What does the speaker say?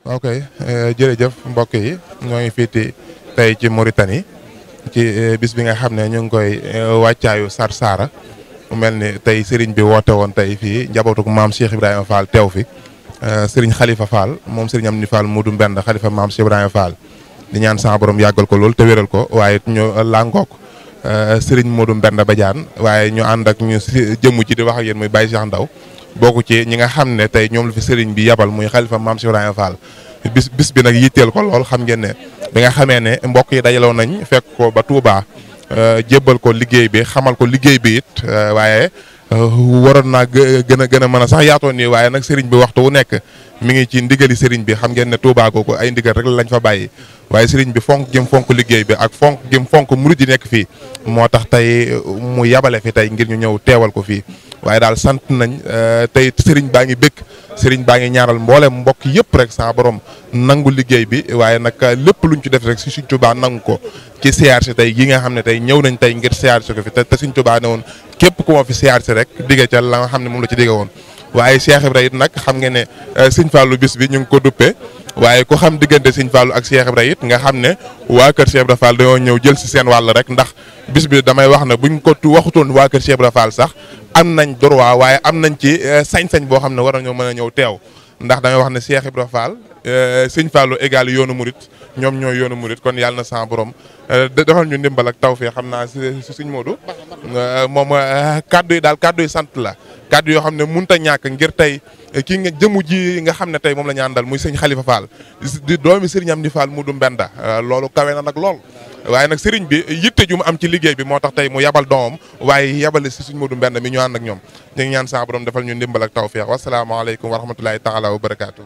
ok jërëjëf mbokk yi ñoo ngi fii tey ci Mauritanie ci bis bi nga xam ne ñu ngi koy wàccaayu Sarsara mu mel ni tey sëriñ bi woote woon tey fii njabootuk maam Cheikh Ibrahima Fall teew fi sëriñ Khalifa Fall moom sëriñ Amdi Fall Modou Mbend Khalifa maam Cheikh Ibrahima Fall di ñaan sa borom yàggal ko lool te wéral ko waaye ñu làngook sëriñ Modou Mbend Badiane waaye ñu ànd ak ñu jëmm ci di wax ak yéen muy Baye Cheikh Ndaw bokku ci ñi nga xam ne tey ñoom la fi sëriñ bi yabal muy Khalifa maam Cheikh Ibrahima Fall bis bi nag yitteel ko lool xam ngeen ne bi nga xamee ne mbokk yi dajaloo nañ fekk ko ba Touba jébbal ko liggéey bi xamal ko liggéey bi it waaye waroon naa gën a mën a sax yaatoon nii waaye nag sëriñ bi waxtu wu nekk mi ngi ci ndigali sëriñ bi xam ngeen ne Touba googu ay ndigal rek lañ fa bàyyi waaye sëriñ bi fonk gëm fonk liggéey bi ak fonk gëm fonk murid yi nekk fii moo tax tey mu yabale fi tey ngir ñu ñëw teewal ko fii waaye daal sant nañ tey sëriñ baa ngi bëgg sëriñ baa ngi ñaaral mboolem mbokk yëpp rek sa borom nangu liggéey bi waaye nag lépp luñ ci def rek si Sëriñ Tuubaa nangu ko ci siyaar si tey yi nga xam ne tey ñëw nañ tey ngir siyaar si ko fi te Sëriñ Tuubaa ne woon képp ku ma fi siyaar si rek digge ca la nga xam ne moom la ci digge woon waaye Cheikh Ibrahima it nag xam nga ne Sëriñ Fallu bis bi ñu ngi ko duppee waaye ku xam diggante Sëriñ Fallu ak Cheikh Ibrahima it nga xam ne waa kër Cheikh Ibrahima Fall dañoo ñëw jël si seen wàll rek ndax bis bi damay wax ne buñ ko waxutoon waa kër Cheikh Ibrahima Fall sax am nañ droit waaye am nañ ci sañ-sañ boo xam ne war nañoo mën a ñëw teew ndax damay wax ne Cheikh Ibrahima Fall Sëriñ Fallu égal yoonu murit ñoom ñooy yoonu murit kon yàlla na sa borom defal ñu ndimbal ak tawfeex xam naa si Sëriñ Modou moom kaddu yi daal kaddu yi sant la kaddu yoo xam ne mënut a ñàkk ngir tey kii nga jëmu ji nga xam ne tey moom la ñu àndal muy sëñ Khalifa Fall di doomi Sëriñ Amdi Fall Modou Mbenda loolu kawe na nag lool waaye nag sëriñ bi yitte ju mu am ci liggéey bi moo tax tey mu yabal doomam waaye yabale si Sëriñ Modou Mbenda mi ñu ànd ak ñoom ñu ngi ñaan sa borom defal ñu ndimbal ak tawfeex wasalaamaaleykum wa rahmatulahi taala wa barakaatu.